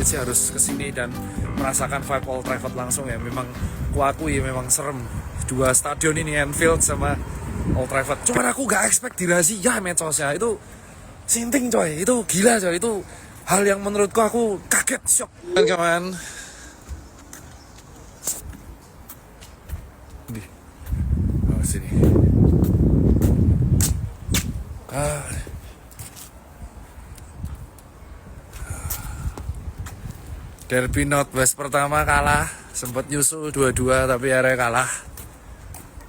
sih harus kesini dan merasakan vibe Old Trafford langsung ya. Memang kuakui memang serem dua stadion ini, Anfield sama Old Trafford. Cuman aku gak expect dirazia mencosnya itu sinting coy, itu gila coy, itu hal yang menurutku aku kaget, shock kawan. Oh, sini. Derby Northwest pertama kalah, sempat nyusul 2-2 tapi akhirnya kalah.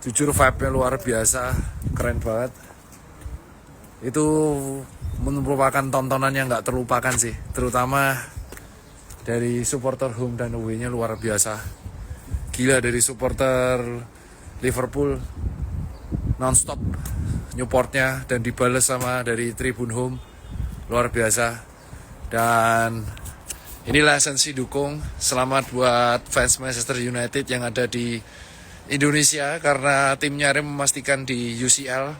Jujur vibe-nya luar biasa, keren banget. Itu merupakan tontonan yang gak terlupakan sih, terutama dari supporter home dan away-nya luar biasa. Gila, dari supporter Liverpool non-stop nyupportnya dan dibales sama dari tribun home, luar biasa. Dan inilah esensi dukung. Selamat buat fans Manchester United yang ada di Indonesia karena timnya memastikan di UCL.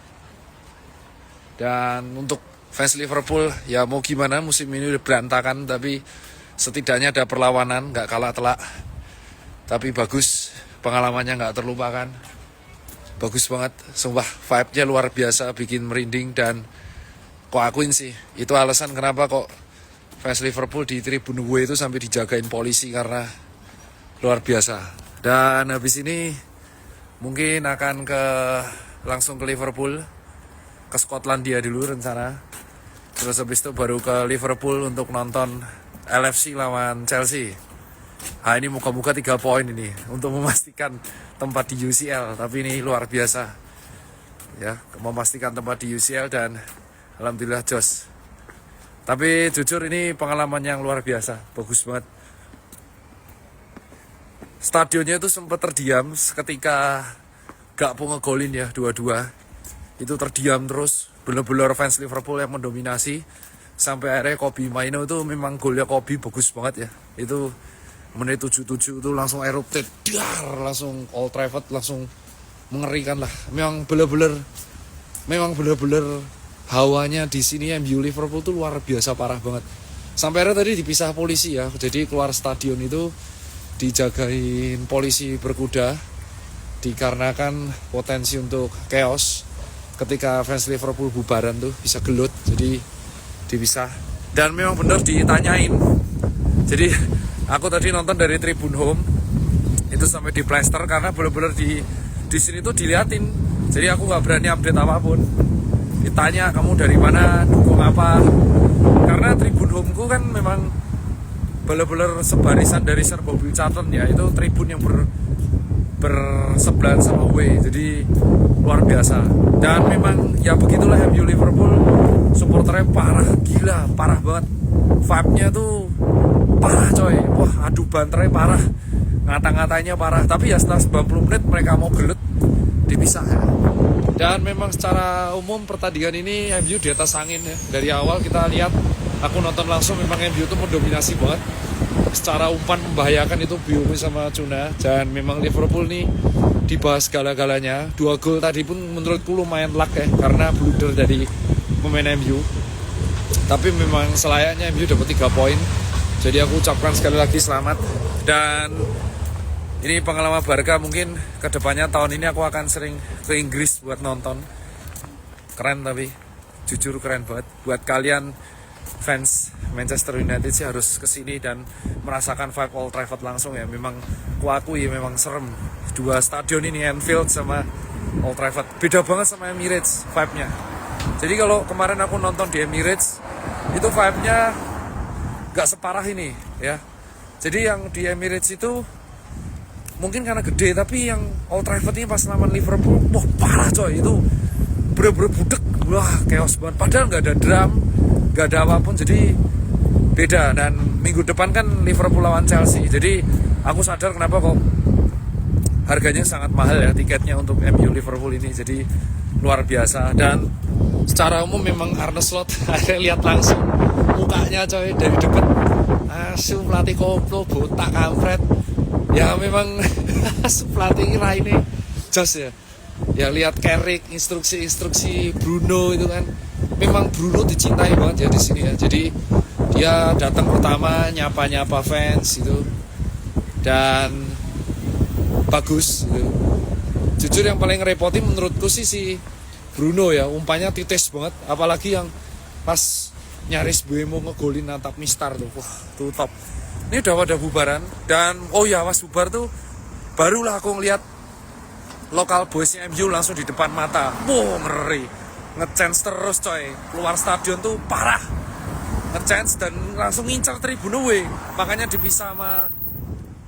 Dan untuk fans Liverpool ya mau gimana, musim ini udah berantakan tapi setidaknya ada perlawanan, gak kalah telak. Tapi bagus, pengalamannya gak terlupakan. Bagus banget, sumpah vibe-nya luar biasa, bikin merinding. Dan kok akuin sih, itu alasan kenapa kok fans Liverpool di tribun away itu sampai dijagain polisi, karena luar biasa. Dan habis ini mungkin akan langsung ke Liverpool, ke Skotlandia dulu rencana. Terus habis itu baru ke Liverpool untuk nonton LFC lawan Chelsea. Ini muka-muka 3 poin ini untuk memastikan tempat di UCL. Tapi ini luar biasa ya, memastikan tempat di UCL dan alhamdulillah jos. Tapi jujur ini pengalaman yang luar biasa, bagus banget. Stadionnya itu sempat terdiam ketika Gakpo ngegolin ya 2-2. Itu terdiam terus, bener-bener fans Liverpool yang mendominasi. Sampai akhirnya Kobbie Mainoo itu memang golnya Kobbie bagus banget ya. Itu menit 77 itu langsung erupted, langsung Old Trafford langsung mengerikan lah. Memang bener-bener hawanya di sini MU Liverpool tuh luar biasa parah banget. Sampai akhirnya tadi dipisah polisi ya. Jadi keluar stadion itu dijagain polisi berkuda dikarenakan potensi untuk chaos ketika fans Liverpool bubaran tuh bisa gelut. Jadi dipisah. Dan memang bener ditanyain. Jadi aku tadi nonton dari tribun home itu sampai di plaster karena bener-bener di sini tuh diliatin. Jadi aku nggak berani update apapun. Ditanya kamu dari mana, dukung apa. Karena tribun homeku kan memang bener-bener sebarisan dari Sir Bobby Charlton ya. Itu tribun yang bersebelahan sama away. Jadi luar biasa. Dan memang ya begitulah MU Liverpool, supporternya parah, gila, parah banget. Vibe-nya tuh parah coy. Wah, adu banternya parah, ngata-ngatanya parah. Tapi ya setelah 90 menit mereka mau gelut, dipisah ya. Dan memang secara umum pertandingan ini MU di atas angin ya. Dari awal kita lihat, aku nonton langsung, memang MU itu mendominasi banget. Secara umpan membahayakan itu Biomi sama Cuna. Dan memang Liverpool nih dibahas segala-galanya. 2 gol tadi pun menurutku lumayan luck ya, karena blunder dari pemain MU. Tapi memang selayaknya MU dapat 3 poin. Jadi aku ucapkan sekali lagi selamat. Dan ini pengalaman Barca, mungkin kedepannya tahun ini aku akan sering ke Inggris buat nonton. Keren, tapi jujur keren banget. Buat kalian fans Manchester United sih harus kesini dan merasakan vibe Old Trafford langsung ya. Memang kuakui memang serem dua stadion ini, Anfield sama Old Trafford. Beda banget sama Emirates vibe-nya. Jadi kalau kemarin aku nonton di Emirates itu vibe-nya gak separah ini ya. Jadi yang di Emirates itu mungkin karena gede, tapi yang Old Trafford ini pas lawan Liverpool, wah parah coy, itu bener-bener budek, wah chaos banget. Padahal gak ada drum, gak ada apapun, jadi beda. Dan minggu depan kan Liverpool lawan Chelsea, jadi aku sadar kenapa kok harganya sangat mahal ya tiketnya untuk MU Liverpool ini, jadi luar biasa. Dan secara umum memang Arne Slot, saya lihat langsung mukanya coy dari deket, asu pelatih koplo, botak kampret. Ya memang pelatih ini jos ya. Ya lihat Carrick, instruksi Bruno itu kan. Memang Bruno dicintai banget ya di sini ya. Jadi ya datang pertama nyapa-nyapa fans itu, dan bagus gitu. Jujur yang paling ngerepotin menurutku sih si Bruno ya, umpannya titis banget, apalagi yang pas nyaris Buemo ngegolin natap Mistar tuh, wah tuh top. Ini udah pada bubaran, dan oh ya pas bubar tuh barulah aku ngeliat lokal boysnya MU langsung di depan mata, wow ngeri, nge-chance terus coy, keluar stadion tuh parah, nge-chance dan langsung ngincar tribun away, makanya dipisah sama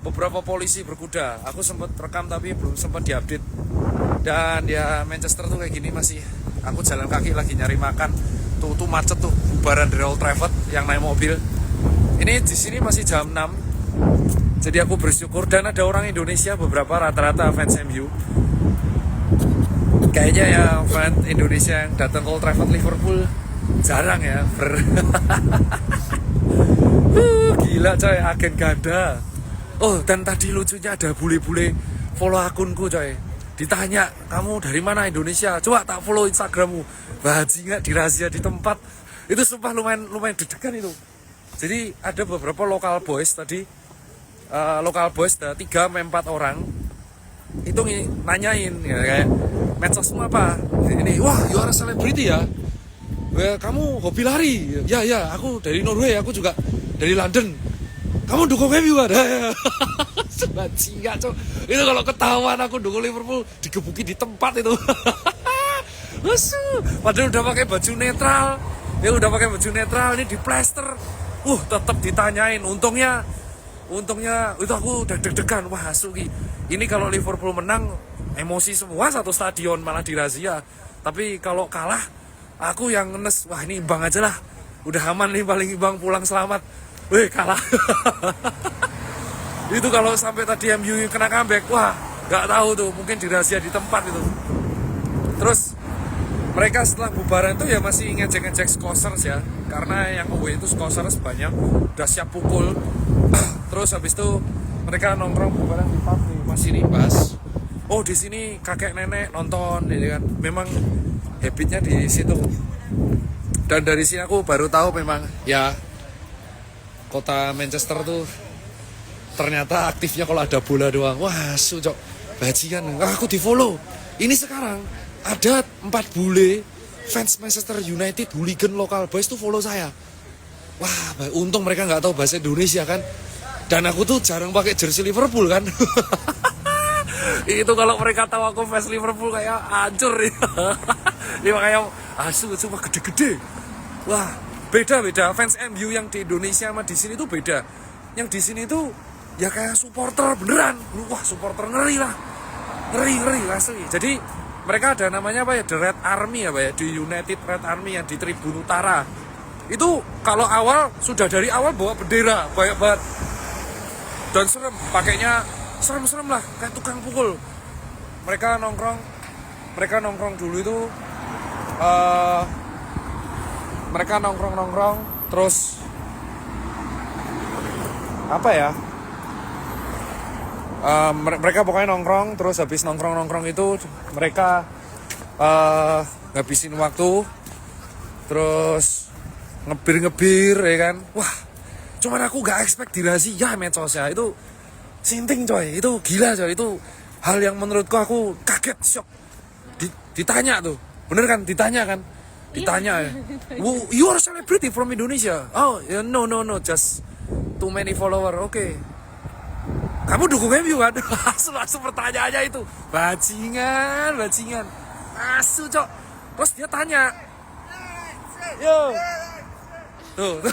beberapa polisi berkuda. Aku sempat rekam tapi belum sempat diupdate. Dan ya Manchester tuh kayak gini masih, aku jalan kaki lagi nyari makan. Tuh macet tuh, bubaran dari Old Trafford yang naik mobil. Ini di sini masih jam 6. Jadi aku bersyukur, dan ada orang Indonesia beberapa, rata-rata fans MU. Kayaknya ya fans Indonesia yang datang ke Old Trafford Liverpool jarang ya gila coy, agen ganda. Oh, dan tadi lucunya ada bule-bule follow akunku coy. Ditanya, kamu dari mana Indonesia? Coba tak follow Instagrammu. Bajingan dirahasia di tempat. Itu sumpah lumayan deg-degan itu. Jadi ada beberapa lokal boys tadi. Lokal boys ada 3-4 orang. Itu nanyain ya, kayak medsosmu apa? Ini, wah you are a celebrity ya. Kamu hobi lari? Ya, aku dari Norway, aku juga dari London. Kamu dukung MU kan? Bajingan cok. Itu kalau ketahuan aku dukung Liverpool digebukin di tempat itu. Padahal udah pakai baju netral. Ya udah pakai baju netral, ini di plaster. Tetap ditanyain. Untungnya itu aku udah deg-degan. Wah, Suki. Ini kalau Liverpool menang emosi semua satu stadion, malah dirazia. Tapi kalau kalah aku yang ngenes. Wah, ini imbang aja lah. Udah aman nih, paling imbang, pulang selamat. Kalah. Itu kalau sampai tadi MU kena comeback, wah nggak tahu tuh, mungkin dirahasia di tempat itu. Terus mereka setelah bubaran itu ya masih ngejek-ngejek Scousers ya, karena yang away itu Scousers banyak, udah siap pukul. Terus habis itu mereka nongkrong bubaran di pub nih, masih nibas. Oh, di sini kakek nenek nonton, ya kan? Memang habitnya di situ. Dan dari sini aku baru tahu memang ya kota Manchester tuh ternyata aktifnya kalau ada bola doang. Wah, cok, bajingan. Aku di follow. Ini sekarang ada 4 bule fans Manchester United hooligan lokal boys tuh follow saya. Wah, untung mereka nggak tahu bahasa Indonesia kan. Dan aku tuh jarang pakai jersey Liverpool kan. Itu kalau mereka tahu aku fans Liverpool kayak hancur ya. Dia kayak asu cuma gede-gede. Wah, beda fans MU yang di Indonesia sama di sini tuh beda. Yang di sini tuh ya kayak supporter beneran. Wah, supporter ngeri lah. Ngeri asli. Jadi mereka ada namanya apa ya, The Red Army apa ya, di United Red Army yang di Tribun Utara. Itu kalau awal sudah dari awal bawa bendera banyak banget. Dan serem, pakainya serem-serem lah, kayak tukang pukul. Mereka nongkrong dulu itu mereka nongkrong terus apa ya, mereka pokoknya nongkrong, terus habis nongkrong itu mereka ngabisin waktu, terus ngebir ya kan. Wah, cuman aku gak expect dirazia medsosnya. Itu sinting coy, itu gila coy. Itu hal yang menurutku aku kaget, shock. Ditanya tuh, bener kan, ditanya ya. You are a celebrity from Indonesia. Oh yeah, no, just too many follower. Oke. Kamu dukung MU kan? Langsung pertanyaannya itu bajingan. Asu cok. Terus dia tanya, yo, tuh,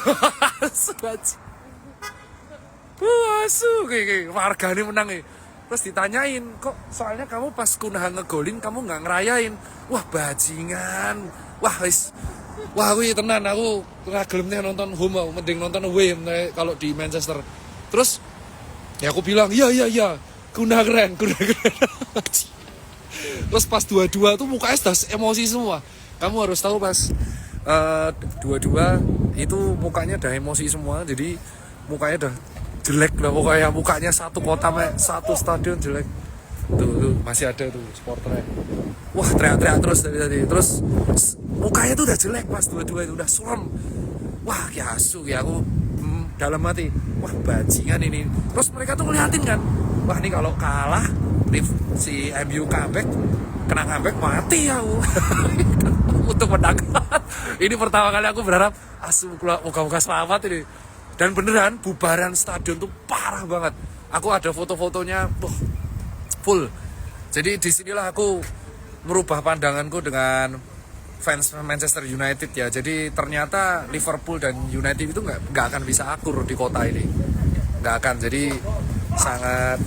asu kayak warga ini menang nih. Terus ditanyain, kok soalnya kamu pas Kunahan ngegolin kamu nggak ngerayain? Wah, bajingan. Wah aku tenan, aku ngagelemnya nonton home, mending nonton away kalau di Manchester. Terus ya aku bilang iya Kunahan keren. Terus pas 2-2 tuh mukanya sudah emosi semua. Kamu harus tahu pas 2-2 itu mukanya udah emosi semua, jadi mukanya udah jelek lah pokoknya, mukanya satu kota, satu stadion jelek. Tuh masih ada tuh supporternya. Wah, teriak-teriak terus dari tadi. Terus mukanya tuh udah jelek pas 2-2 itu, udah suram. wah ya asu ya aku dalam hati, wah bajingan ini. Terus mereka tuh ngeliatin kan, wah ini kalau kalah si MU comeback, kena comeback mati ya aku. Untuk menangkan. Ini pertama kali aku berharap asu moga-moga selamat ini. Dan beneran bubaran stadion tuh parah banget. Aku ada foto-fotonya, full. Jadi disinilah aku merubah pandanganku dengan fans Manchester United ya. Jadi ternyata Liverpool dan United itu nggak akan bisa akur di kota ini, nggak akan. Jadi sangat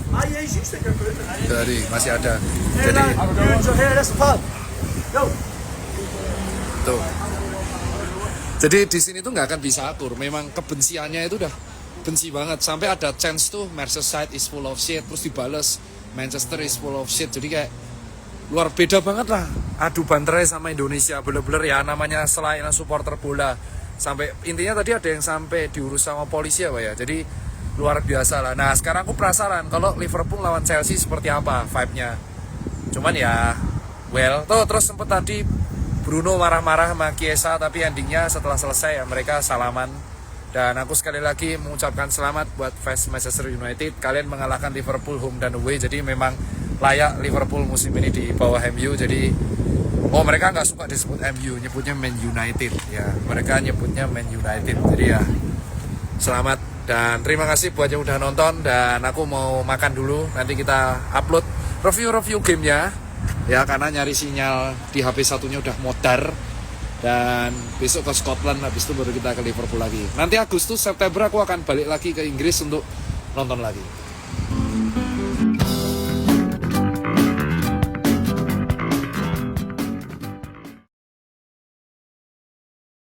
dari masih ada. Jadi tuh. Jadi di sini tuh nggak akan bisa akur. Memang kebenciannya itu udah benci banget. Sampai ada chance tuh Merseyside is full of shit, terus dibales Manchester is full of shit. Jadi kayak luar beda banget lah. Adu banterai sama Indonesia, bener-bener ya namanya selain supporter bola. Sampai intinya tadi ada yang sampai diurus sama polisi ya Pak ya. Jadi luar biasa lah. Nah sekarang aku penasaran kalau Liverpool lawan Chelsea seperti apa vibe-nya. Cuman ya well, terus sempet tadi Bruno marah-marah sama Chiesa, tapi endingnya setelah selesai ya mereka salaman. Dan aku sekali lagi mengucapkan selamat buat fans Manchester United. Kalian mengalahkan Liverpool home dan away. Jadi memang layak Liverpool musim ini di bawah MU. Jadi mereka nggak suka disebut MU, nyebutnya Man United ya. Mereka nyebutnya Man United. Jadi ya selamat dan terima kasih buat yang udah nonton. Dan aku mau makan dulu. Nanti kita upload review gamenya ya, karena nyari sinyal di HP satunya udah modar. Dan besok ke Scotland, habis itu baru kita ke Liverpool lagi. Nanti Agustus, September aku akan balik lagi ke Inggris untuk nonton lagi.